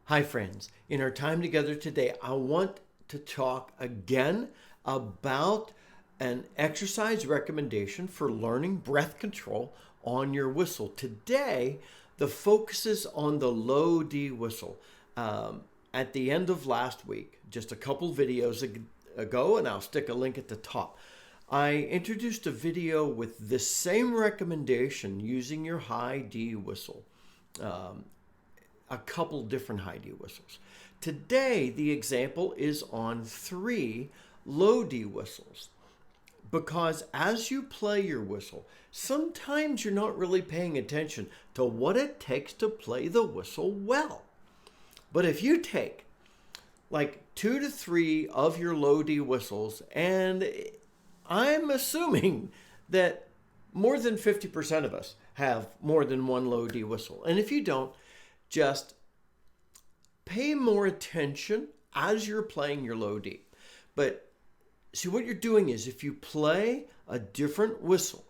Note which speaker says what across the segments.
Speaker 1: Hi friends, in our time together today, I want to talk again about an exercise recommendation for learning breath control on your whistle. Today, the focus is on the low D whistle. At the end of last week, just a couple videos ago, and I'll stick a link at the top, I introduced a video with the same recommendation using your high D whistle. A couple different high D whistles. Today, the example is on 3 low D whistles, because as you play your whistle, sometimes you're not really paying attention to what it takes to play the whistle well. But if you take like 2 to 3 of your low D whistles, and I'm assuming that more than 50% of us have more than one low D whistle. And if you don't, just pay more attention as you're playing your low D. But see, what you're doing is if you play a different whistle,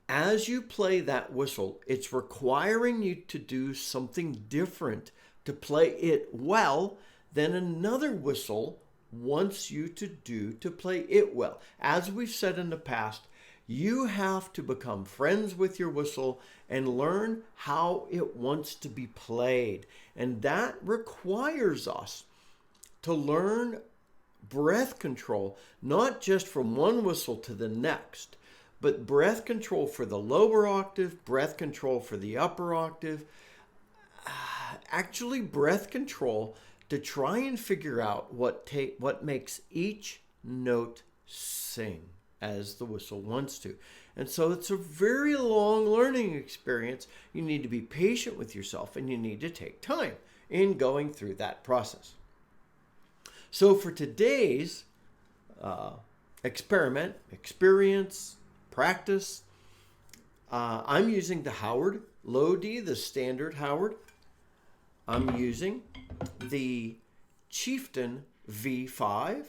Speaker 1: as you play that whistle, it's requiring you to do something different to play it well than another whistle wants you to do to play it well. As we've said in the past, you have to become friends with your whistle and learn how it wants to be played. And that requires us to learn breath control, not just from one whistle to the next, but breath control for the lower octave, breath control for the upper octave, actually breath control to try and figure out what makes each note sing as the whistle wants to. And so it's a very long learning experience. You need to be patient with yourself, and you need to take time in going through that process. So for today's experience, practice, I'm using the Howard Low D, the standard Howard. I'm using the Chieftain V5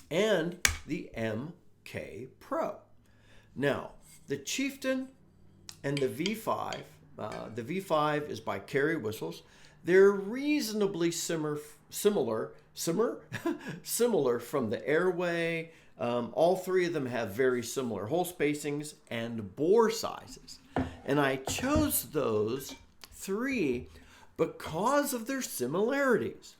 Speaker 1: and the MKPro. Now, the Chieftain and the V5 is by Carey Whistles. They're reasonably similar from the airway. All 3 of them have very similar hole spacings and bore sizes. And I chose those 3 because of their similarities.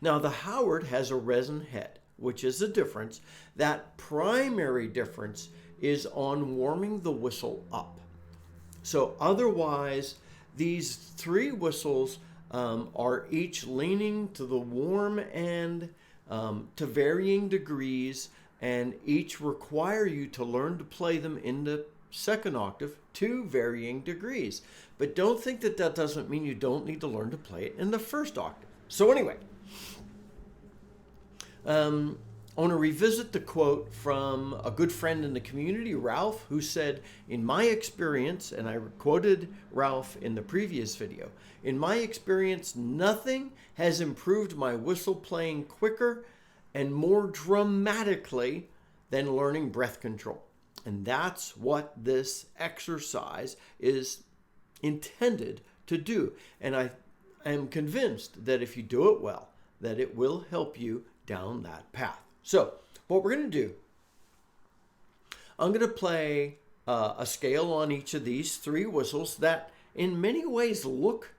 Speaker 1: Now, the Howard has a resin head, which is a difference. That primary difference is on warming the whistle up. So otherwise, these 3 whistles are each leaning to the warm end to varying degrees, and each require you to learn to play them in the second octave to varying degrees. But don't think that that doesn't mean you don't need to learn to play it in the first octave. So anyway, I want to revisit the quote from a good friend in the community, Ralph, who said, in my experience, and I quoted Ralph in the previous video, in my experience, nothing has improved my whistle playing quicker and more dramatically than learning breath control. And that's what this exercise is intended to do. And I am convinced that if you do it well, that it will help you down that path. So what we're going to do, I'm going to play a scale on each of these 3 whistles that in many ways look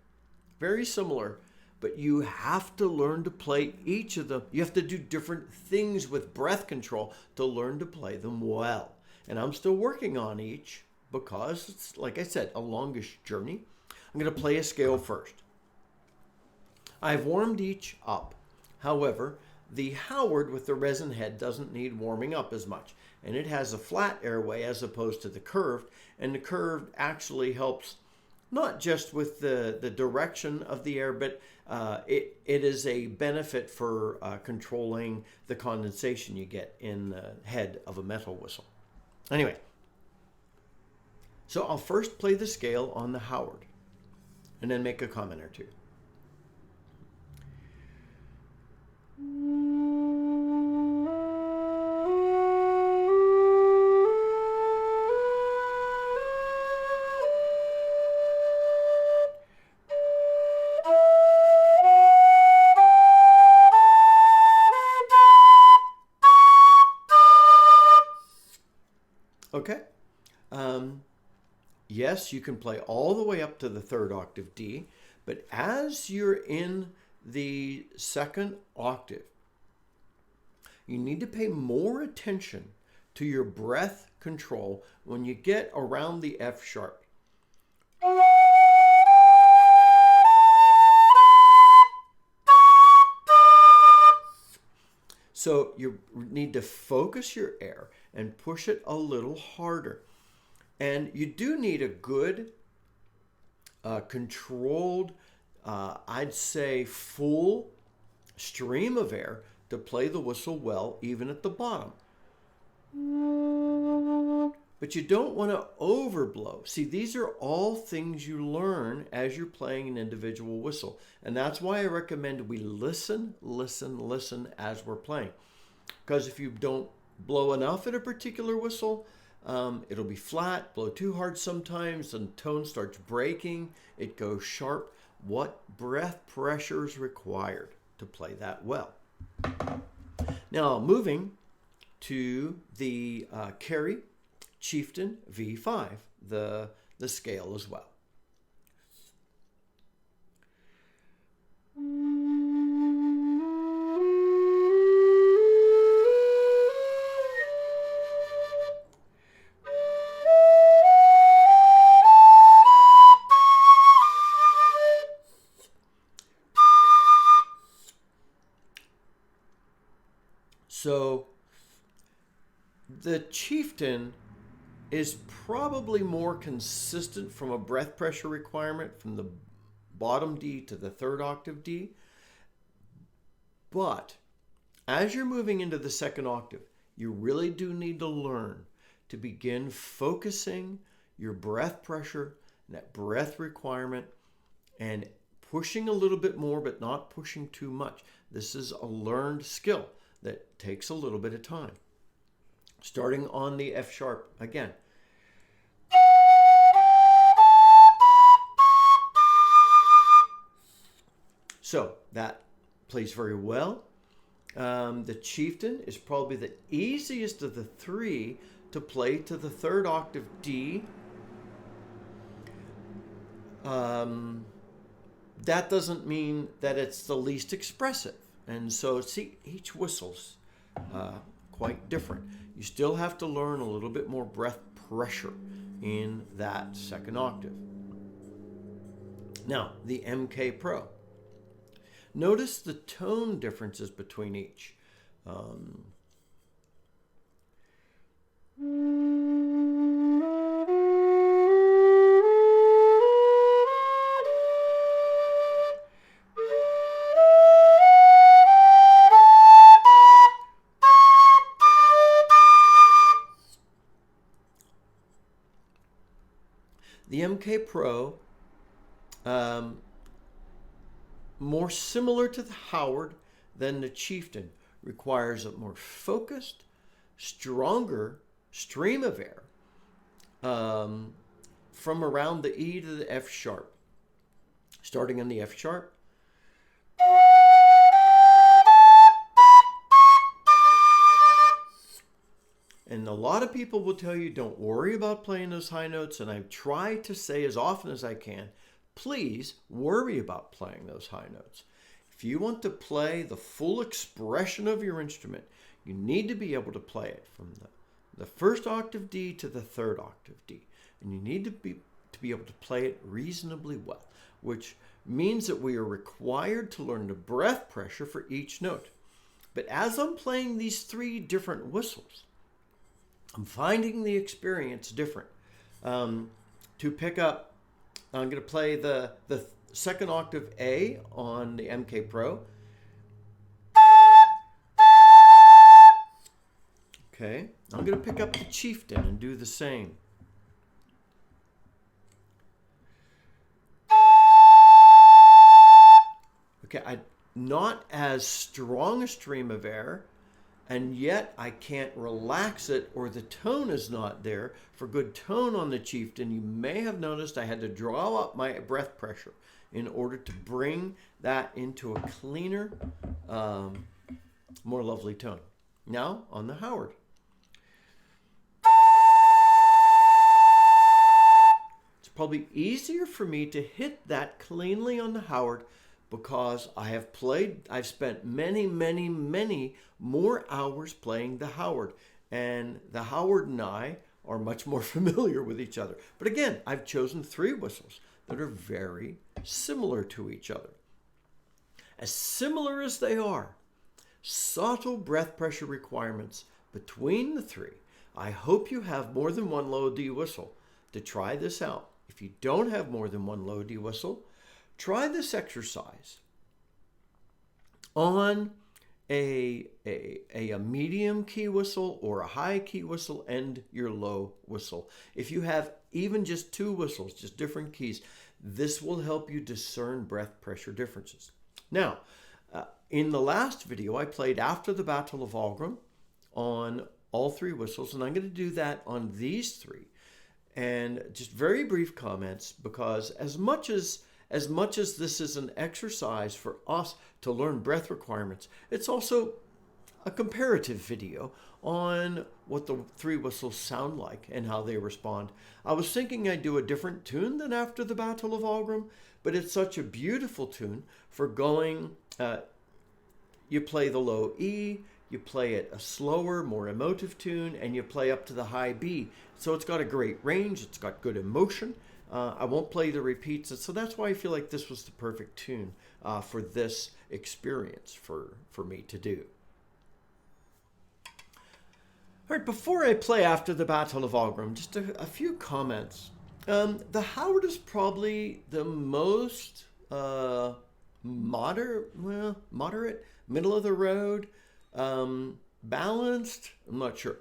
Speaker 1: very similar, but you have to learn to play each of them. You have to do different things with breath control to learn to play them well. And I'm still working on each because it's, like I said, a longish journey. I'm going to play a scale first. I've warmed each up. However, the Howard with the resin head doesn't need warming up as much, and it has a flat airway as opposed to the curved, and the curved actually helps not just with the direction of the air, but it is a benefit for controlling the condensation you get in the head of a metal whistle. Anyway, so I'll first play the scale on the Howard and then make a comment or two. yes, you can play all the way up to the third octave D, but as you're in the second octave, you need to pay more attention to your breath control when you get around the F sharp. So you need to focus your air and push it a little harder. And you do need a good, controlled, I'd say full stream of air to play the whistle well, even at the bottom. But you don't want to overblow. See, these are all things you learn as you're playing an individual whistle. And that's why I recommend we listen as we're playing. Because if you don't blow enough at a particular whistle, it'll be flat, blow too hard sometimes, and tone starts breaking, it goes sharp. What breath pressure is required to play that well? Now, moving to the Carry Chieftain V5, the scale as well. So the Chieftain is probably more consistent from a breath pressure requirement from the bottom D to the third octave D. But as you're moving into the second octave, you really do need to learn to begin focusing your breath pressure, that breath requirement, and pushing a little bit more, but not pushing too much. This is a learned skill that takes a little bit of time. Starting on the F sharp again. So that plays very well. The Chieftain is probably the easiest of the three to play to the third octave D. That doesn't mean that it's the least expressive. And so, see, each whistle's quite different. You still have to learn a little bit more breath pressure in that second octave. Now, the MKPro. Notice the tone differences between each. The MKPro, more similar to the Howard than the Chieftain, requires a more focused, stronger stream of air from around the E to the F sharp. Starting on the F sharp. And a lot of people will tell you, don't worry about playing those high notes. And I try to say as often as I can, please worry about playing those high notes. If you want to play the full expression of your instrument, you need to be able to play it from the first octave D to the third octave D. And you need to be able to play it reasonably well, which means that we are required to learn the breath pressure for each note. But as I'm playing these three different whistles, I'm finding the experience different. To pick up, I'm going to play the second octave A on the MKPro. Okay, I'm going to pick up the Chieftain and do the same. Okay, not as strong a stream of air, and yet I can't relax it, or the tone is not there. For good tone on the Chieftain, you may have noticed I had to draw up my breath pressure in order to bring that into a cleaner, more lovely tone. Now on the Howard. It's probably easier for me to hit that cleanly on the Howard because I've spent many, many, many more hours playing the Howard. And the Howard and I are much more familiar with each other. But again, I've chosen 3 whistles that are very similar to each other. As similar as they are, subtle breath pressure requirements between the 3. I hope you have more than one low D whistle to try this out. If you don't have more than one low D whistle, try this exercise on a medium key whistle or a high key whistle and your low whistle. If you have even just 2 whistles, just different keys, this will help you discern breath pressure differences. Now, in the last video, I played After the Battle of Aughrim on all 3 whistles, and I'm going to do that on these 3. And just very brief comments, because as much as this is an exercise for us to learn breath requirements, it's also a comparative video on what the 3 whistles sound like and how they respond. I was thinking I'd do a different tune than After the Battle of Aughrim, but it's such a beautiful tune for going, you play the low E, you play it a slower, more emotive tune, and you play up to the high B. So it's got a great range, it's got good emotion. I won't play the repeats, so that's why I feel like this was the perfect tune for this experience for me to do. All right, before I play After the Battle of Aughrim, just a few comments. The Howard is probably the most moderate, middle of the road, balanced, I'm not sure,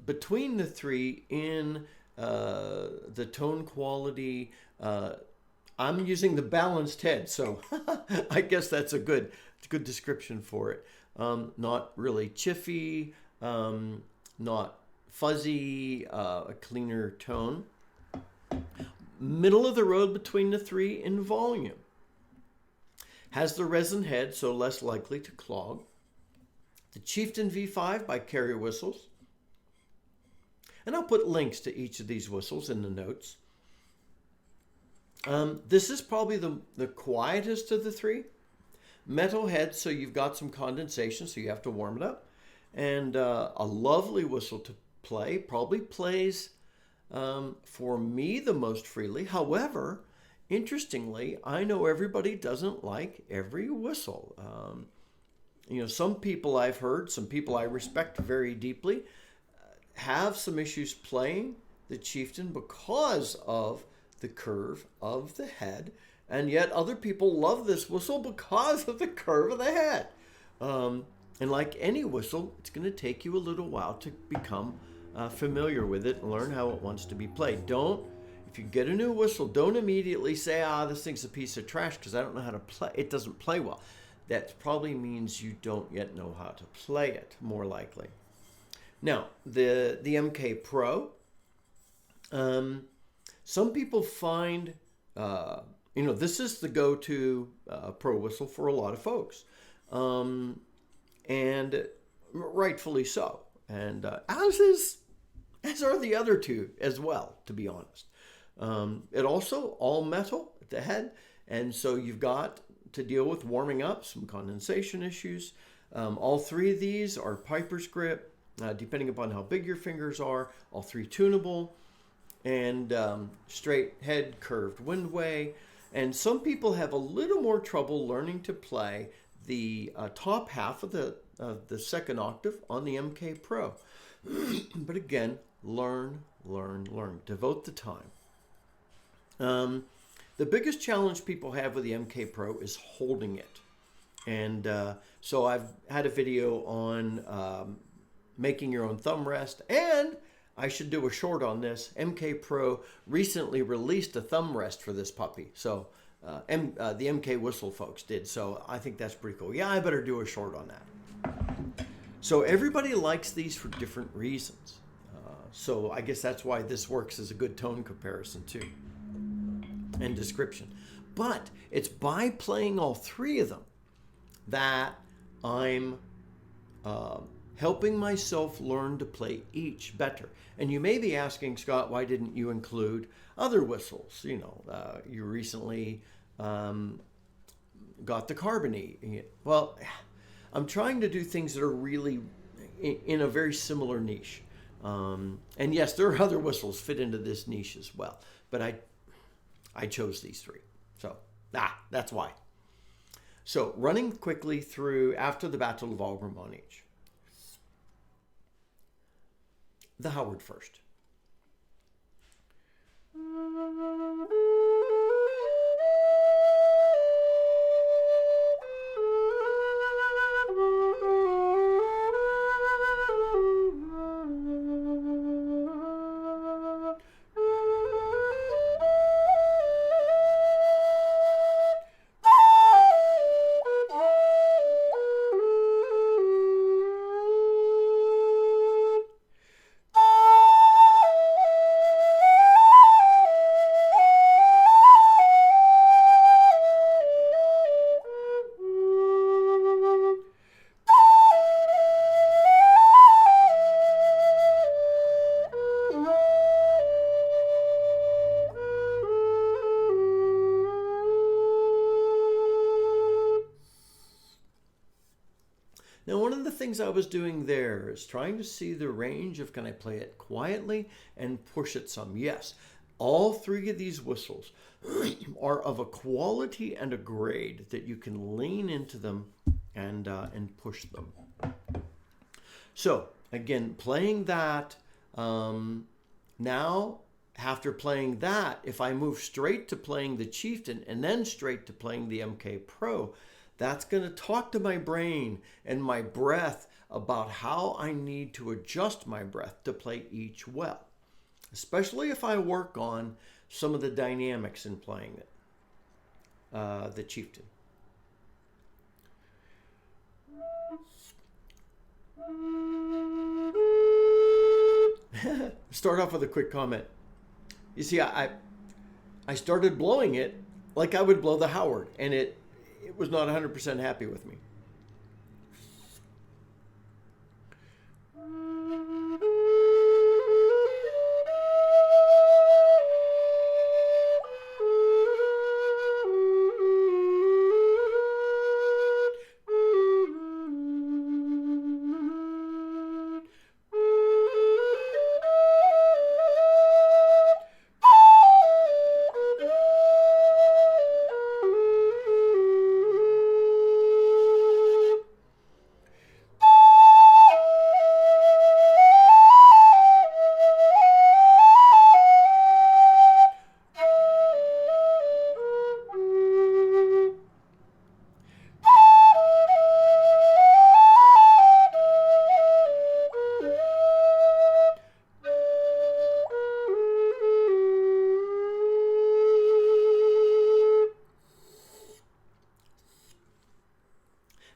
Speaker 1: between the 3 in the tone quality. I'm using the balanced head, so I guess that's a good description for it. Not really chiffy, not fuzzy, a cleaner tone. Middle of the road between the 3 in volume. Has the resin head, so less likely to clog. The Chieftain V5 by Carrier Whistles. And I'll put links to each of these whistles in the notes. This is probably the quietest of the 3. Metal head, so you've got some condensation, so you have to warm it up. And a lovely whistle to play. Probably plays, for me, the most freely. However, interestingly, I know everybody doesn't like every whistle. Some people I've heard, some people I respect very deeply, have some issues playing the Chieftain because of the curve of the head, and yet other people love this whistle because of the curve of the head. And like any whistle, it's going to take you a little while to become familiar with it and learn how it wants to be played. If you get a new whistle, don't immediately say, this thing's a piece of trash because I don't know how to play. It doesn't play well. That probably means you don't yet know how to play it, more likely. Now, the MKPro, some people find, this is the go-to pro whistle for a lot of folks. And rightfully so. And as are the other 2 as well, to be honest. It also all metal at the head, and so you've got to deal with warming up, some condensation issues. All 3 of these are Piper's grip, depending upon how big your fingers are. All 3 tunable, and straight head, curved windway. And some people have a little more trouble learning to play the top half of the second octave on the MKPro. But again, learn. Devote the time. The biggest challenge people have with the MKPro is holding it. And so I've had a video on making your own thumb rest, and I should do a short on this. MKPro recently released a thumb rest for this puppy. So the MK Whistle folks did. So I think that's pretty cool. Yeah, I better do a short on that. So everybody likes these for different reasons. So I guess that's why this works as a good tone comparison too, and description. But it's by playing all 3 of them that I'm helping myself learn to play each better. And you may be asking, Scott, why didn't you include other whistles? You know, you recently got the carbony. Well, I'm trying to do things that are really in a very similar niche. And yes, there are other whistles fit into this niche as well, but I chose these three. So, that's why. So, running quickly through after the Battle of Aughrim on each. The Howard first. Now, one of the things I was doing there is trying to see the range of can I play it quietly and push it some. Yes, all three of these whistles are of a quality and a grade that you can lean into them and push them. So again, playing that, now after playing that, if I move straight to playing the Chieftain and then straight to playing the MKPro, that's going to talk to my brain and my breath about how I need to adjust my breath to play each well, especially if I work on some of the dynamics in playing it, the Chieftain. Start off with a quick comment. You see, I started blowing it like I would blow the Howard, and it was not 100% happy with me.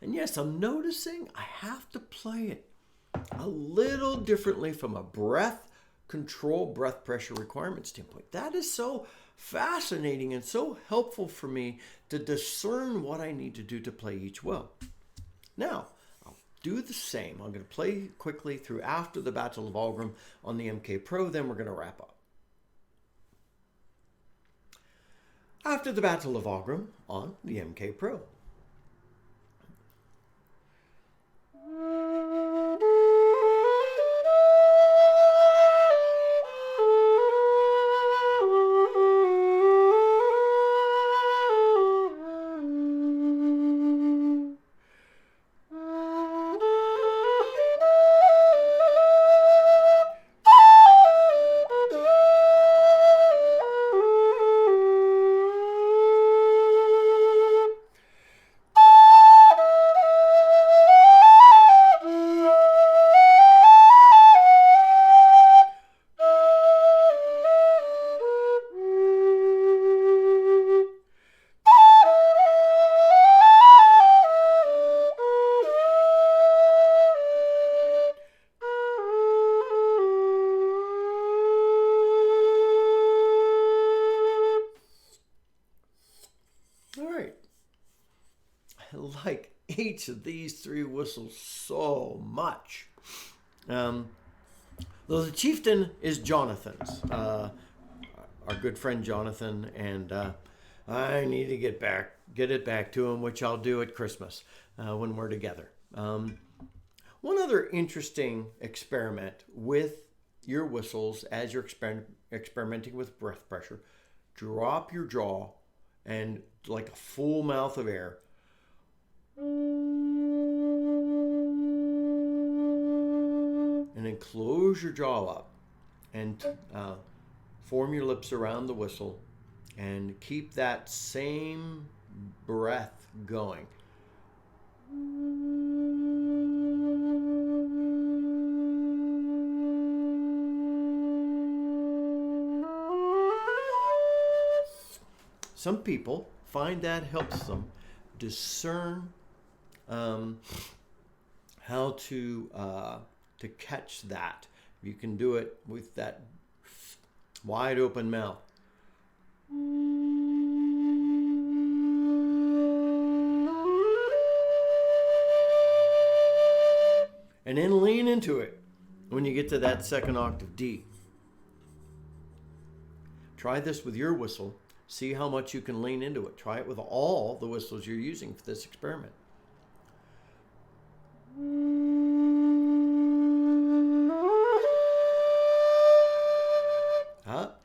Speaker 1: And yes, I'm noticing I have to play it a little differently from a breath control, breath pressure requirement standpoint. That is so fascinating and so helpful for me to discern what I need to do to play each well. Now, I'll do the same. I'm going to play quickly through after the Battle of Aughrim on the MKPro, then we're going to wrap up. After the Battle of Aughrim on the MKPro. like each of these three whistles so much. Though the Chieftain is Jonathan's, our good friend Jonathan, and I need to get it back to him, which I'll do at Christmas when we're together. One other interesting experiment with your whistles as you're experimenting with breath pressure: drop your jaw and like a full mouth of air. And then close your jaw up and form your lips around the whistle and keep that same breath going. Some people find that helps them discern how to catch that. You can do it with that wide open mouth. And then lean into it when you get to that second octave D. Try this with your whistle. See how much you can lean into it. Try it with all the whistles you're using for this experiment.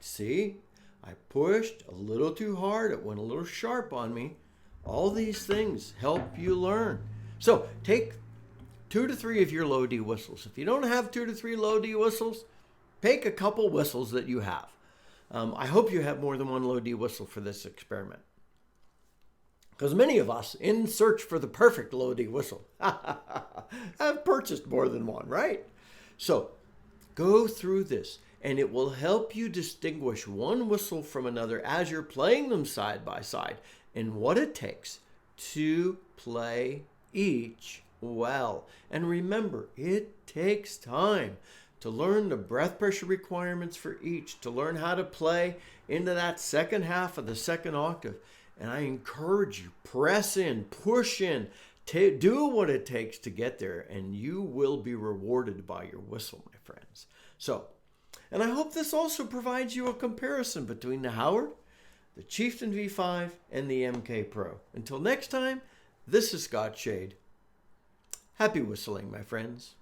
Speaker 1: See, I pushed a little too hard. It went a little sharp on me. All these things help you learn. So take 2 to 3 of your low D whistles. If you don't have 2 to 3 low D whistles, pick a couple whistles that you have. I hope you have more than one low D whistle for this experiment, because many of us, in search for the perfect low D whistle, have purchased more than one, right? So go through this, and it will help you distinguish one whistle from another as you're playing them side by side, and what it takes to play each well. And remember, it takes time to learn the breath pressure requirements for each, to learn how to play into that second half of the second octave. And I encourage you, press in, push in, do what it takes to get there, and you will be rewarded by your whistle, my friends. So, and I hope this also provides you a comparison between the Howard, the Chieftain V5, and the MKPro. Until next time, this is Scott Shade. Happy whistling, my friends.